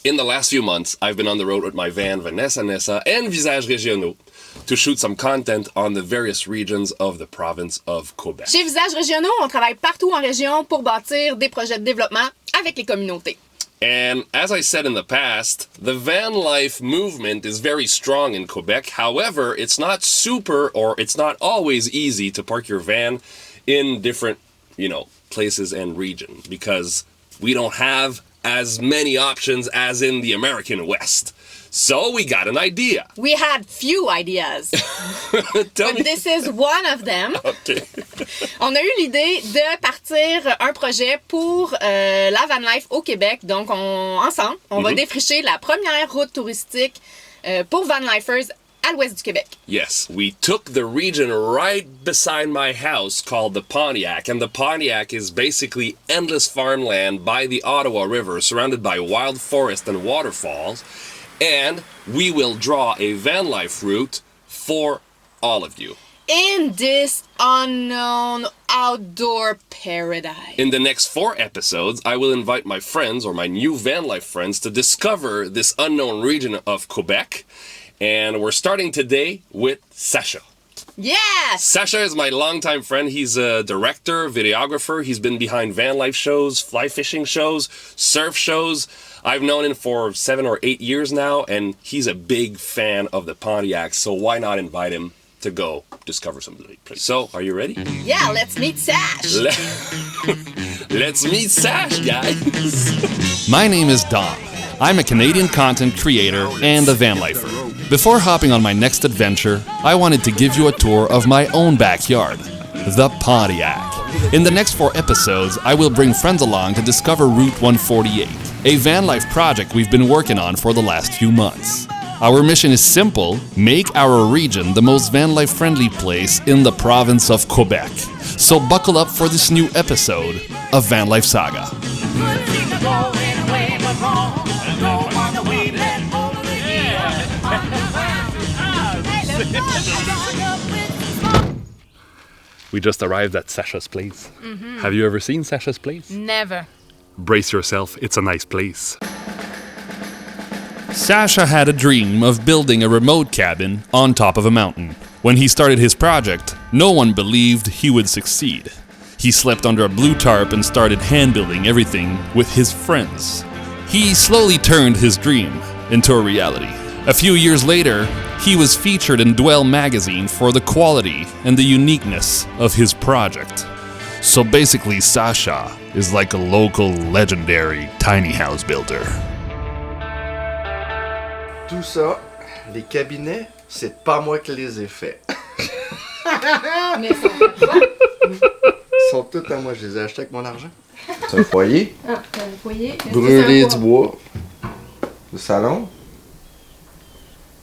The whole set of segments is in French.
In the last few months, I've been on the road with my van Vanessa and Visages Régionaux to shoot some content on the various regions of the province of Quebec. Chez Visages Régionaux, on travaille partout en région pour bâtir des projets de développement avec les communautés. And as I said in the past, the van life movement is very strong in Quebec. However, it's not it's not always easy to park your van in different, places and regions because we don't have as many options as in the American West. So we got an idea. We had few ideas. But this is one of them. Okay. On a eu l'idée de partir un projet pour la van life au Québec. Donc, ensemble, on va défricher la première route touristique pour vanlifers à l'ouest du Québec. Yes, we took the region right beside my house called the Pontiac. And the Pontiac is basically endless farmland by the Ottawa River, surrounded by wild forest and waterfalls. And we will draw a van life route for all of you. In this unknown outdoor paradise. In the next 4 episodes, I will invite my friends or my new van life friends to discover this unknown region of Quebec. And we're starting today with Sacha. Yes! Sacha is my longtime friend. He's a director, videographer. He's been behind van life shows, fly fishing shows, surf shows. I've known him for 7 or 8 years now, and he's a big fan of the Pontiac, so why not invite him to go discover some places. So, are you ready? Yeah, let's meet Sash. Let's meet Sash, guys. My name is Dom. I'm a Canadian content creator and a van lifer. Before hopping on my next adventure, I wanted to give you a tour of my own backyard, the Pontiac. In the next 4 episodes, I will bring friends along to discover Route 148, a van life project we've been working on for the last few months. Our mission is simple: make our region the most van life friendly place in the province of Quebec. So buckle up for this new episode of Van Life Saga. We just arrived at Sacha's place. Have you ever seen Sacha's place? Never. Brace yourself, it's a nice place. Sacha had a dream of building a remote cabin on top of a mountain. When he started his project, no one believed he would succeed. He slept under a blue tarp and started hand-building everything with his friends. He slowly turned his dream into a reality. A few years later, he was featured in Dwell magazine for the quality and the uniqueness of his project. So basically, Sacha is like a local legendary tiny house builder. Tout ça, les cabinets, c'est pas moi qui les ai faits. Mais ça fait quoi? Ils sont tous à moi, je les ai achetés avec mon argent. C'est un foyer. Ah, t'as un foyer. Brûler du bois. Le salon.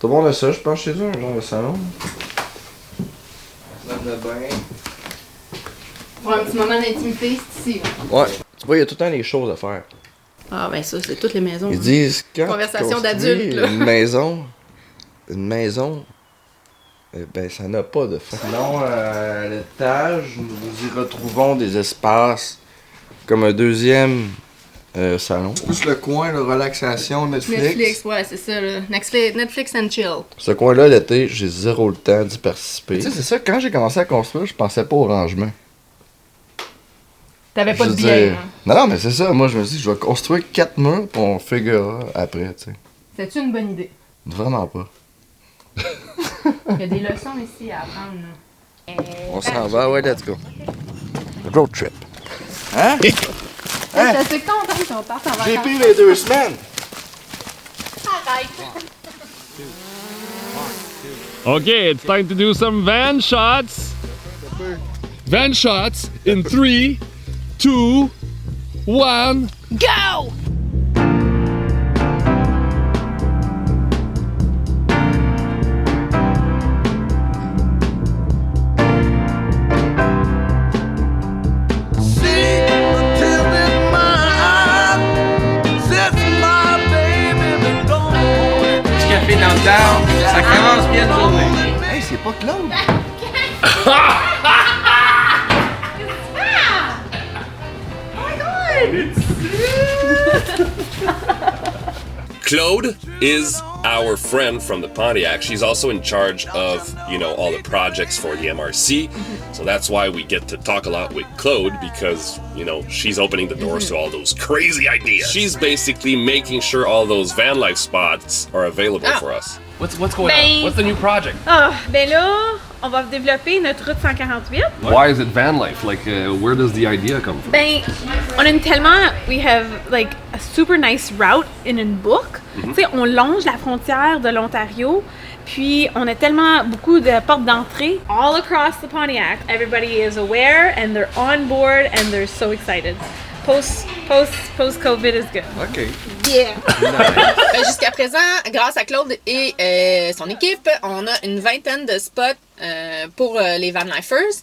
Tout le monde a ça, je pense, chez eux, un genre de salon. Salle de bain. Pour un petit moment d'intimité, c'est ici. Ouais. Tu vois, il y a tout le temps des choses à faire. Ah, ben ça, c'est toutes les maisons. Ils disent quand Conversation tu d'adultes, construis là. une maison, ben ça n'a pas de fin. Sinon, à l'étage, nous y retrouvons des espaces comme un deuxième salon. Plus le coin, la relaxation, Netflix, ouais, c'est ça, là. Netflix and chill. Ce coin-là, l'été, j'ai zéro le temps d'y participer. Tu sais, c'est ça, quand j'ai commencé à construire, je pensais pas au rangement. T'avais pas Je de veux biais, dire, hein? Non, mais c'est ça, moi je me dis, je vais construire 4 murs, puis on figurera après, tu sais. C'est-tu une bonne idée? Vraiment pas. Il y a des leçons ici à apprendre, là. On s'en va, ouais, let's go. Road trip. Hein? Hein? Je suis content qu'on parte en J'ai vacances. pris les 2 semaines. Arrête! Okay, it's time to do some van shots. Van shots in 3, 2, 1. Go! Café Downtown, ça commence bien de journée. Hey, c'est pas Claude. Claude is our friend from the Pontiac. She's also in charge of, all the projects for the MRC. So that's why we get to talk a lot with Claude because, she's opening the doors to all those crazy ideas. She's basically making sure all those van life spots are available for us. What's going on? What's the new project? Ben là, on va développer notre route 148. Why is it van life? Like, where does the idea come from? Ben, on a we have like a super nice route in a book. Tu sais, on longe la frontière de l'Ontario, puis on a tellement beaucoup de portes d'entrée all across the Pontiac. Everybody is aware and they're on board and they're so excited. Post-COVID is good. OK. Yeah. Jusqu'à présent, grâce à Claude et son équipe, on a une vingtaine de spots pour les Vanlifers.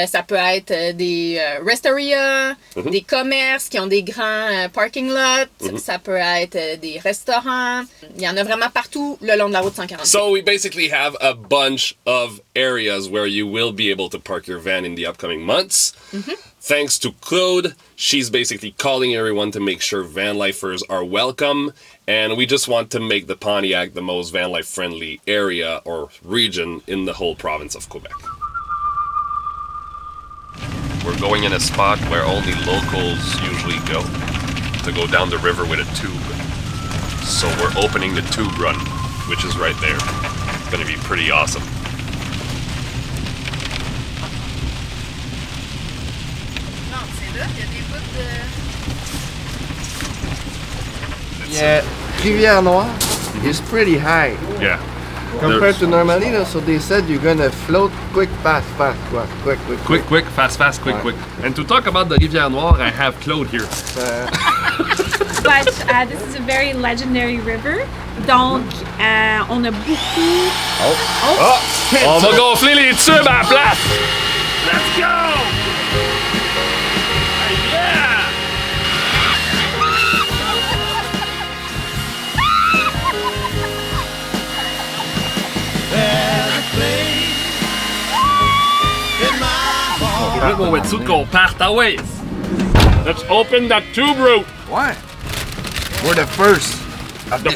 Ça peut être des restaurants, des commerces qui ont des grands parking lots. Ça peut être des restaurants. Il y en a vraiment partout le long de la route 148. So we basically have a bunch of areas where you will be able to park your van in the upcoming months. Thanks to Claude, she's basically calling everyone to make sure vanlifers are welcome, and we just want to make the Pontiac the most van life friendly area or region in the whole province of Quebec. We're going in a spot where only locals usually go down the river with a tube. So we're opening the tube run, which is right there. It's gonna be pretty awesome. Yeah, Rivière Noire is pretty high Yeah. compared to normally. So they said you're gonna float quick, fast, quick. Quick, fast, quick. And to talk about the Rivière Noire, I have Claude here. But this is a very legendary river. Donc, on a beaucoup... On va gonfler les tubes à la place! Let's go! Yeah! Là, mon wetsuit qu'on parte, ah ouais! Let's open that tube route! Ouais. We're the first of The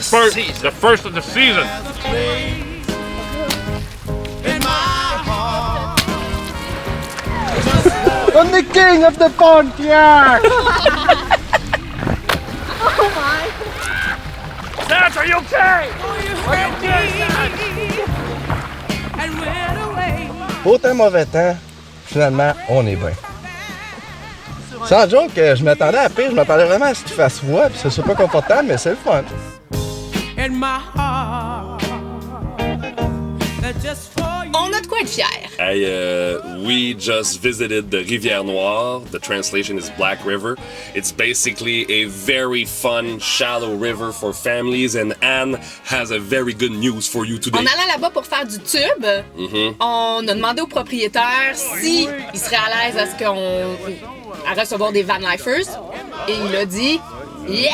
first of the season! I'm the king of the Pontiac! Dad, are you okay? Beau temps, mauvais temps, finalement, on est bien. Sans joke, je m'attendais à pire, je m'attendais vraiment à ce qu'il fasse froid, puis ce soit pas confortable, mais c'est le fun. On a de quoi être fiers. We just visited the Rivière Noire. The translation is Black River. It's basically a very fun, shallow river for families, and Anne has a very good news for you today. On allait là-bas pour faire du tube. On a demandé au propriétaire si il serait à l'aise à recevoir des Vanlifers. Et il a dit « Yeah! »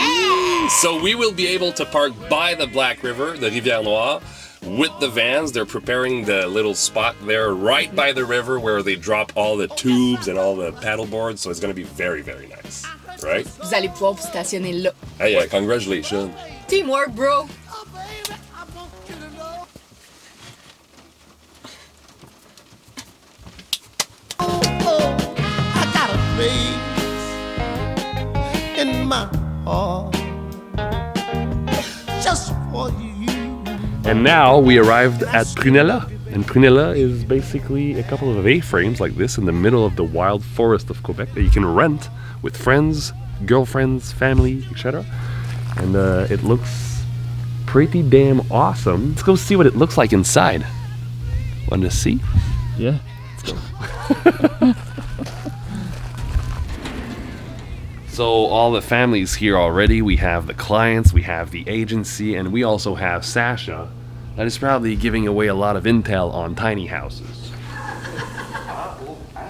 So we will be able to park by the Black River, the Rivière Noire, with the vans. They're preparing the little spot there right by the river where they drop all the tubes and all the paddle boards. So it's going to be very, very nice, right? Vous allez pouvoir vous stationner là. Hey, congratulations. Teamwork, bro! In my heart, just for you. And now we arrived at Prunella. And Prunella is basically a couple of A-frames like this in the middle of the wild forest of Quebec that you can rent with friends, girlfriends, family, etc. And it looks pretty damn awesome. Let's go see what it looks like inside. Want to see? Yeah. Let's go. So all the families here already. We have the clients, we have the agency, and we also have Sasha. That is probably giving away a lot of intel on tiny houses.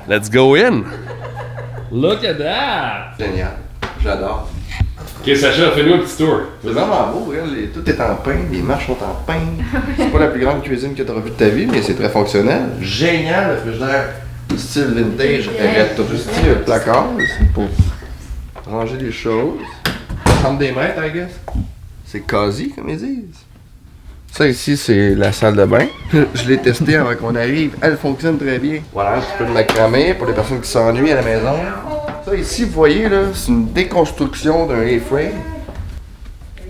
Let's go in. Look at that. Génial, j'adore. Ok, Sacha, fais-nous un petit tour. C'est vraiment beau, regarde, tout est en pain, les marches sont en pain. C'est pas la plus grande cuisine que tu auras vue de ta vie, mais c'est très fonctionnel. Génial, le frigidaire style vintage, rétro-style, le placard aussi pour ranger les choses. 30 des mètres, I guess. C'est cosy, comme ils disent. Ça ici, c'est la salle de bain. Je l'ai testé avant qu'on arrive. Elle fonctionne très bien. Voilà, un petit peu de macramé pour les personnes qui s'ennuient à la maison. Ça ici, vous voyez, là, c'est une déconstruction d'un A-frame.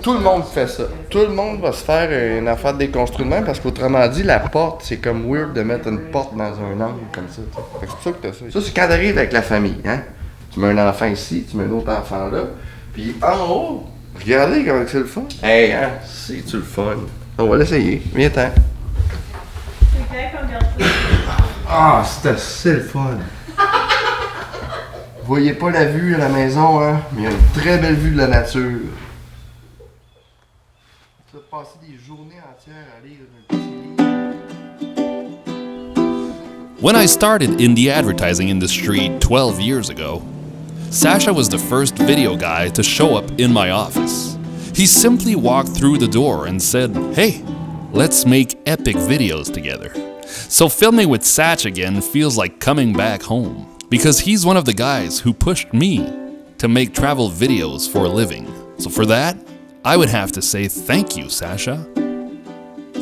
Tout le monde fait ça. Tout le monde va se faire une affaire de déconstruction parce qu'autrement dit, la porte, c'est comme weird de mettre une porte dans un angle comme ça. C'est pour ça que t'as ça. Ça, c'est quand t'arrives avec la famille, hein. Tu mets un enfant ici, tu mets un autre enfant là. Puis en haut, regardez comment c'est le fun. Hey, hein, c'est-tu le fun? On va l'essayer. Viens-t'en. Ah, c'est assez le fun. Vous voyez pas la vue à la maison, hein? Mais il y a une très belle vue de la nature. Tu vas passer des journées entières à lire un petit livre. When I started in the advertising industry 12 years ago, Sasha was the first video guy to show up in my office. He simply walked through the door and said, "Hey, let's make epic videos together." So filming with Satch again feels like coming back home, because he's one of the guys who pushed me to make travel videos for a living. So for that, I would have to say thank you, Sasha.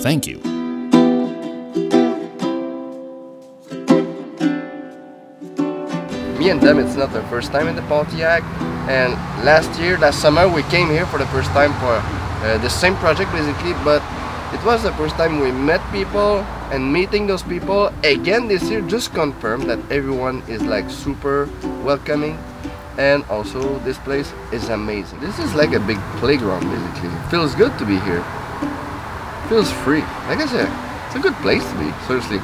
Thank you. Me and them, it's not the first time in the Pontiac. And last summer, we came here for the first time for the same project basically, but it was the first time we met people, and meeting those people again this year just confirmed that everyone is like super welcoming, and also this place is amazing. This is like a big playground basically. It feels good to be here. It feels free. Like I said, it's a good place to be, seriously.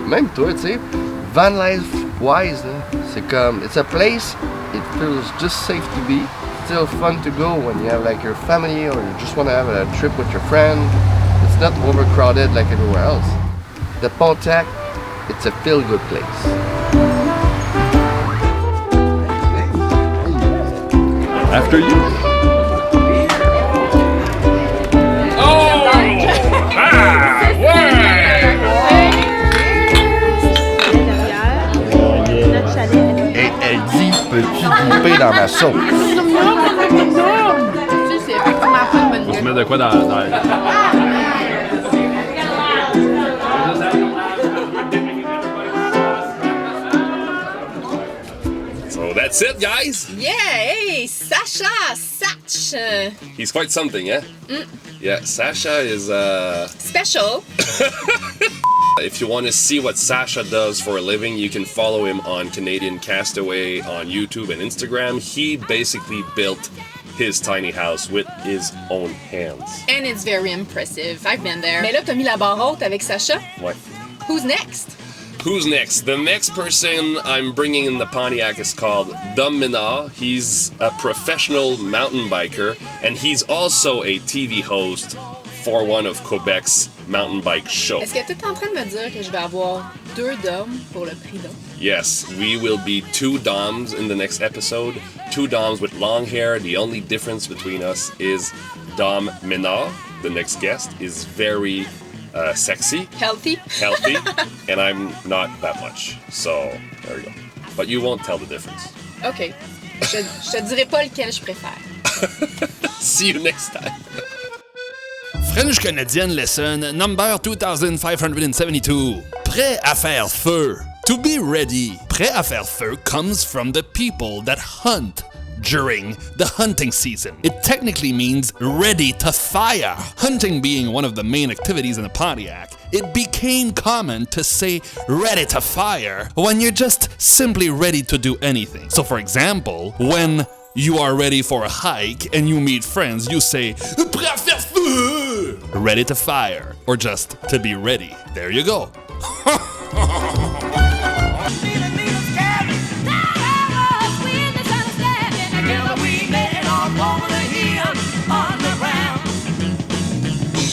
Même toi, tu sais, Vanlife-wise, c'est comme, it's a place, it feels just safe to be. Still fun to go when you have like your family or you just want to have a trip with your friend. It's not overcrowded like everywhere else. The Pontiac, it's a feel-good place. After you. Et elle dit, peux-tu dipper dans ma sauce? C'est effectivement pas une bonne On se idée. met de quoi dans So that's it, guys. Yeah, hey, Sasha, Satch. He's quite something, yeah? Yeah, Sasha is Special. If you want to see what Sasha does for a living, you can follow him on Canadian Castaway on YouTube and Instagram. He basically built his tiny house with his own hands. And it's very impressive. I've been there. Mais là, t'as mis la barre haute avec Sasha. What? Who's next? Who's next? The next person I'm bringing in the Pontiac is called Dom Menard. He's a professional mountain biker, and he's also a TV host for one of Quebec's mountain bike shows. Est-ce que tu es en train de me dire que je vais avoir 2 Doms pour le prix d'un? Yes, we will be 2 Doms in the next episode. 2 Doms with long hair. The only difference between us is Dom Menard, the next guest, is very sexy, Healthy? healthy, and I'm not that much. So, there we go. But you won't tell the difference. OK. Je te dirai pas lequel je préfère. See you next time. French Canadian lesson number 2572. Prêt à faire feu. To be ready. Prêt à faire feu comes from the people that hunt during the hunting season. It technically means ready to fire. Hunting being one of the main activities in the Pontiac, it became common to say ready to fire when you're just simply ready to do anything. So for example, when you are ready for a hike and you meet friends, you say prêt à faire feu, ready to fire, or just to be ready. There you go.